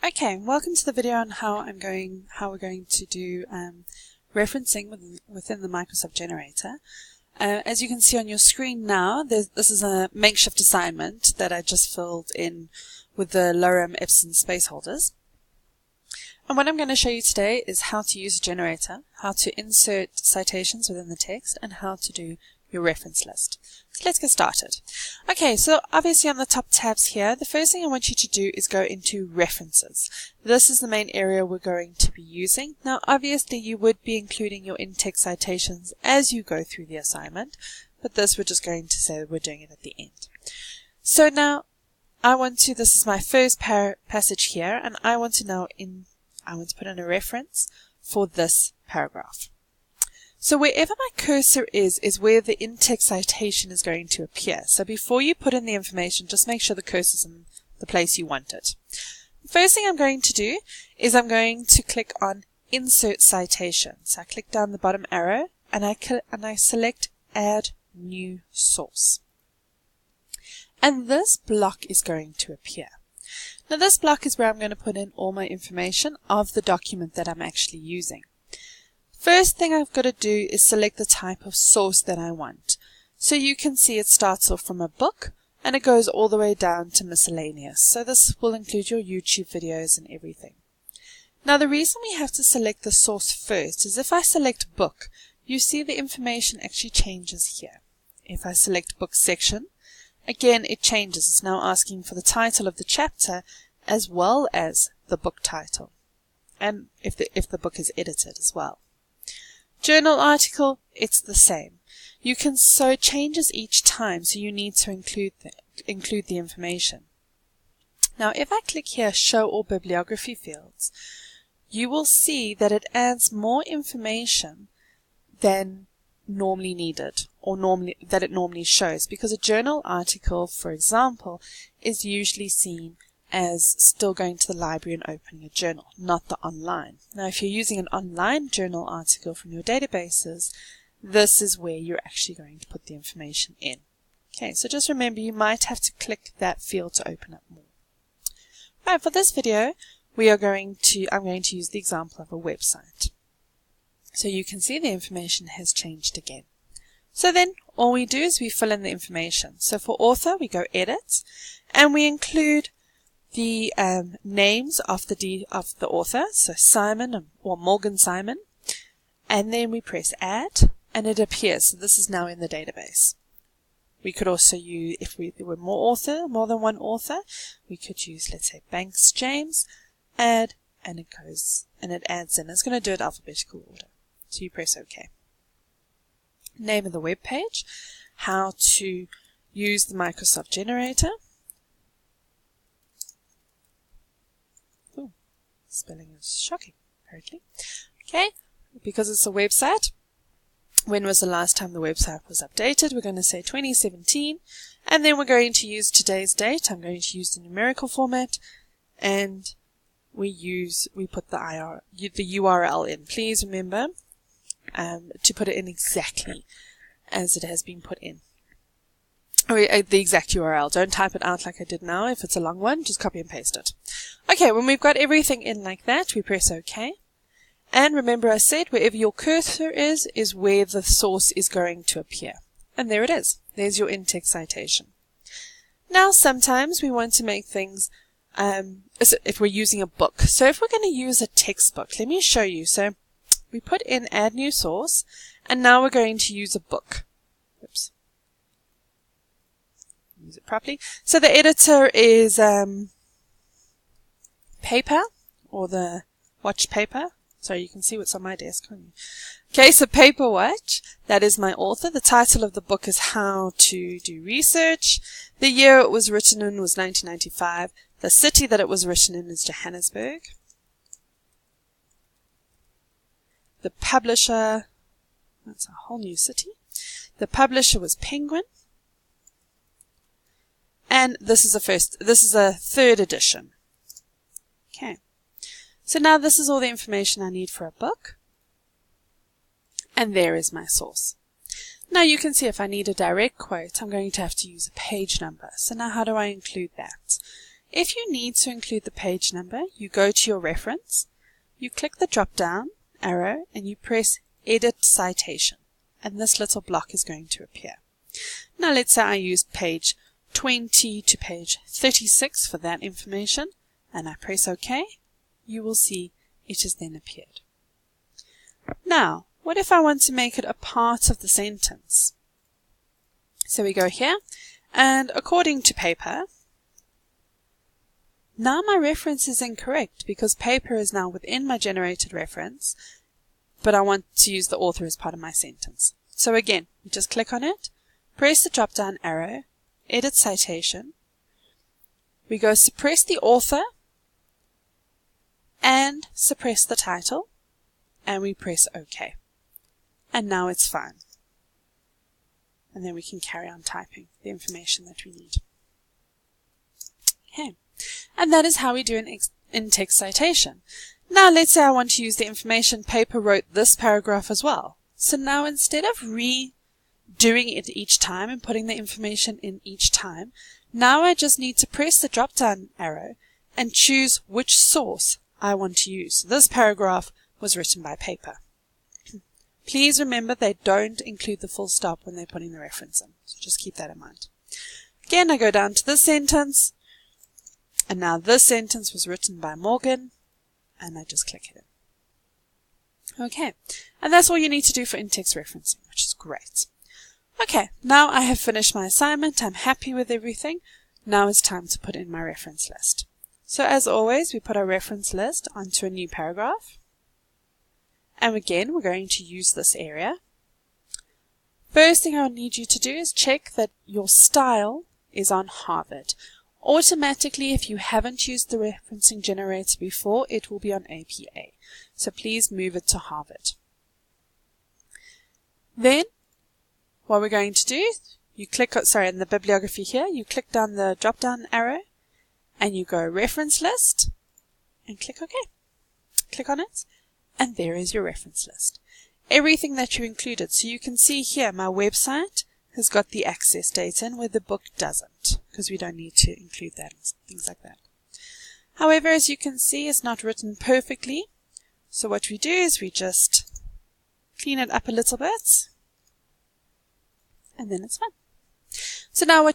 Okay, welcome to the video on how we're going to do referencing within the Microsoft Generator. As you can see on your screen now, this is a makeshift assignment that I just filled in with the Lorem Ipsum space holders. And what I'm going to show you today is how to use a generator, how to insert citations within the text, and how to do your reference list. So let's get started. Okay, so obviously on the top tabs here, the first thing I want you to do is go into references. This is the main area we're going to be using. Now obviously you would be including your in-text citations as you go through the assignment, but this we're just going to say that we're doing it at the end. So now this is my first passage here, and I want to put in a reference for this paragraph. So wherever my cursor is where the in-text citation is going to appear. So before you put in the information, just make sure the cursor's in the place you want it. The first thing I'm going to do is I'm going to click on Insert Citation. So I click down the bottom arrow and I select Add New Source. And this block is going to appear. Now this block is where I'm going to put in all my information of the document that I'm actually using. First thing I've got to do is select the type of source that I want. So you can see it starts off from a book and it goes all the way down to miscellaneous. So this will include your YouTube videos and everything. Now the reason we have to select the source first is if I select book, you see the information actually changes here. If I select book section, again it changes. It's now asking for the title of the chapter as well as the book title, and if the book is edited as well. Journal article, it's the same. So it changes each time, so you need to include the information. Now if I click here, Show All Bibliography Fields, you will see that it adds more information than normally needed, or that it normally shows, because a journal article, for example, is usually seen as still going to the library and opening a journal, not the online. Now if you're using an online journal article from your databases, this is where you're actually going to put the information in. Okay, so just remember you might have to click that field to open up more. Right, for this video I'm going to use the example of a website. So you can see the information has changed again. So then all we do is we fill in the information. So for author we go Edit and we include the names of the author, so Simon or Morgan Simon, and then we press Add and it appears. So this is now in the database. We could also use, if there were more than one author, we could use, let's say, Banks James, Add, and it adds in. It's going to do it alphabetical order. So you press OK. Name of the web page, how to use the Microsoft Generator. Spelling is shocking, apparently. Okay, because it's a website, when was the last time the website was updated? We're going to say 2017, and then we're going to use today's date. I'm going to use the numerical format, and we put the URL in. Please remember to put it in exactly as it has been put in. Or the exact URL. Don't type it out like I did now. If it's a long one, just copy and paste it. Okay, when we've got everything in like that, we press OK. And remember I said wherever your cursor is where the source is going to appear. And there it is. There's your in-text citation. Now sometimes we want to make things, if we're using a book. So if we're going to use a textbook, let me show you. So we put in Add New Source, and now we're going to use a book. Oops. Use it properly. So the editor is paper, or the watch paper. So you can see what's on my desk, can't you? Okay, so Paper Watch, that is my author. The title of the book is How to Do Research. The year it was written in was 1995. The city that it was written in is Johannesburg. The publisher, that's a whole new city. The publisher was Penguin. And this is a third edition. Okay. So now this is all the information I need for a book. And there is my source. Now you can see if I need a direct quote, I'm going to have to use a page number. So now how do I include that? If you need to include the page number, you go to your reference, you click the drop-down arrow, and you press Edit Citation, and this little block is going to appear. Now let's say I used page 20 to page 36 for that information, and I press OK. You will see it has then appeared. Now, what if I want to make it a part of the sentence? So we go here, and according to paper, now my reference is incorrect because paper is now within my generated reference, but I want to use the author as part of my sentence. So again, we just click on it, press the drop-down arrow, Edit Citation, we go suppress the author and suppress the title, and we press OK. And now it's fine. And then we can carry on typing the information that we need. Okay. And that is how we do an in-text citation. Now let's say I want to use the information paper wrote this paragraph as well. So now instead of redoing it each time and putting the information in each time, now I just need to press the drop-down arrow and choose which source I want to use. So this paragraph was written by paper. Please remember they don't include the full stop when they're putting the reference in. So just keep that in mind. Again, I go down to this sentence, and now this sentence was written by Morgan, and I just click it in. Okay, and that's all you need to do for in-text referencing, which is great. Okay, now I have finished my assignment. I'm happy with everything. Now it's time to put in my reference list. So as always, we put our reference list onto a new paragraph. And again, we're going to use this area. First thing I'll need you to do is check that your style is on Harvard. Automatically, if you haven't used the referencing generator before, it will be on APA. So please move it to Harvard. Then, what we're going to do, you click, in the bibliography here, you click down the drop-down arrow, and you go Reference List, and click OK. Click on it, and there is your reference list. Everything that you included. So you can see here, my website has got the access data in where the book doesn't, because we don't need to include that and things like that. However, as you can see, it's not written perfectly. So what we do is we just clean it up a little bit, and then it's fine. So now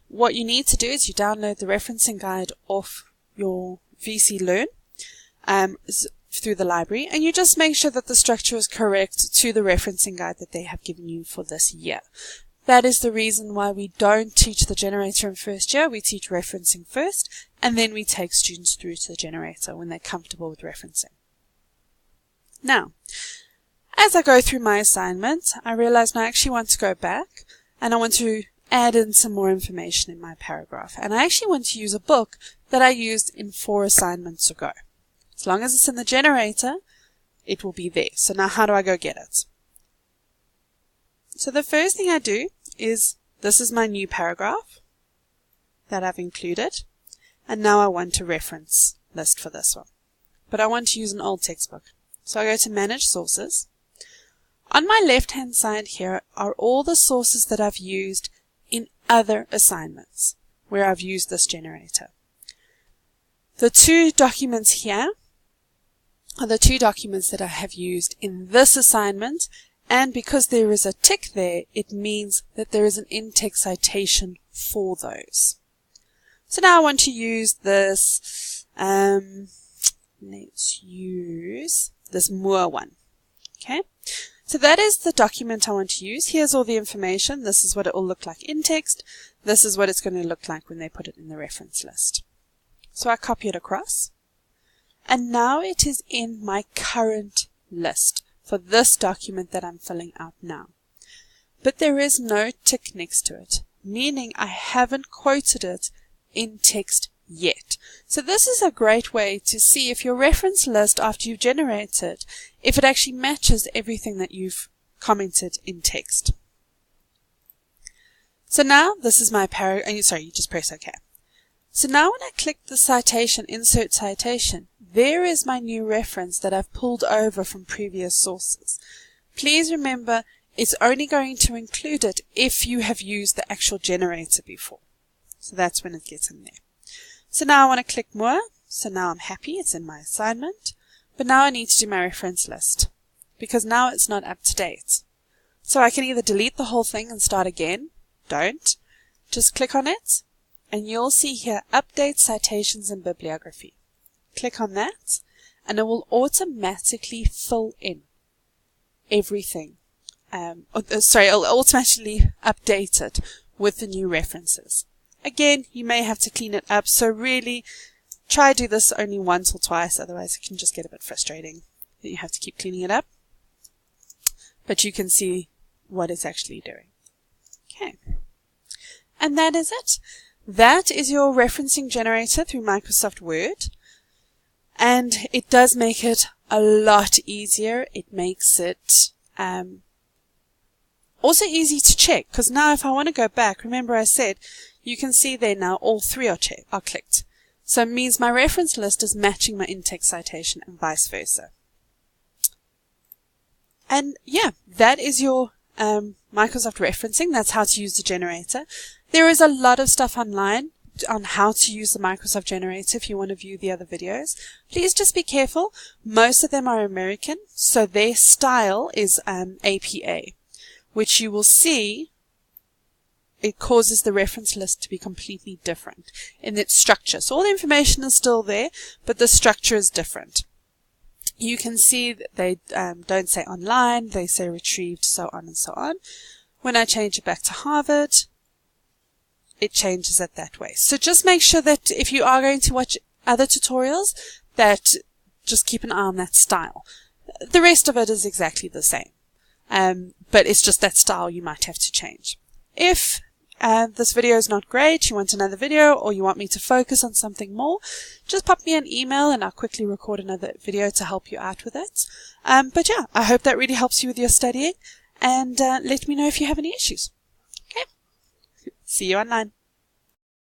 what you need to do is you download the referencing guide off your VC Learn through the library, and you just make sure that the structure is correct to the referencing guide that they have given you for this year. That is the reason why we don't teach the generator in first year. We teach referencing first, and then we take students through to the generator when they're comfortable with referencing. Now, as I go through my assignment, I realize I actually want to go back, and I want to add in some more information in my paragraph. And I actually want to use a book that I used in 4 assignments ago. As long as it's in the generator, it will be there. So now how do I go get it? So the first thing I do is, this is my new paragraph that I've included. And now I want a reference list for this one. But I want to use an old textbook. So I go to Manage Sources. On my left-hand side here are all the sources that I've used in other assignments where I've used this generator. The 2 documents here are the 2 documents that I have used in this assignment, and because there is a tick there, it means that there is an in-text citation for those. So now I want to use this, let's use this Moore one. Okay. So that is the document I want to use. Here's all the information. This is what it will look like in text. This is what it's going to look like when they put it in the reference list. So I copy it across. And now it is in my current list for this document that I'm filling out now. But there is no tick next to it, meaning I haven't quoted it in text yet. So this is a great way to see if your reference list after you've generated, if it actually matches everything that you've commented in text. So now this is my you just press OK. So now when I click the citation, insert citation, there is my new reference that I've pulled over from previous sources. Please remember, it's only going to include it if you have used the actual generator before. So that's when it gets in there. So now I want to click more. So now I'm happy, it's in my assignment. But now I need to do my reference list because now it's not up to date. So I can either delete the whole thing and start again. Don't. Just click on it and you'll see here update citations and bibliography. Click on that and it will automatically fill in everything. It'll automatically update it with the new references. Again, you may have to clean it up, so really try do this only once or twice, otherwise it can just get a bit frustrating that you have to keep cleaning it up. But you can see what it's actually doing. Okay. And that is it. That is your referencing generator through Microsoft Word. And it does make it a lot easier. It makes it also easy to check, because now if I want to go back, remember I said you can see there now all three are clicked. So it means my reference list is matching my in-text citation and vice versa. And yeah, that is your Microsoft referencing. That's how to use the generator. There is a lot of stuff online on how to use the Microsoft generator if you want to view the other videos. Please just be careful. Most of them are American, so their style is APA, which you will see it causes the reference list to be completely different in its structure. So all the information is still there, but the structure is different. You can see that they don't say online, they say retrieved, so on and so on. When I change it back to Harvard, it changes it that way. So just make sure that if you are going to watch other tutorials, that just keep an eye on that style. The rest of it is exactly the same. But it's just that style you might have to change. If this video is not great, you want another video, or you want me to focus on something more, just pop me an email and I'll quickly record another video to help you out with it. But yeah, I hope that really helps you with your studying, and let me know if you have any issues. Okay, see you online.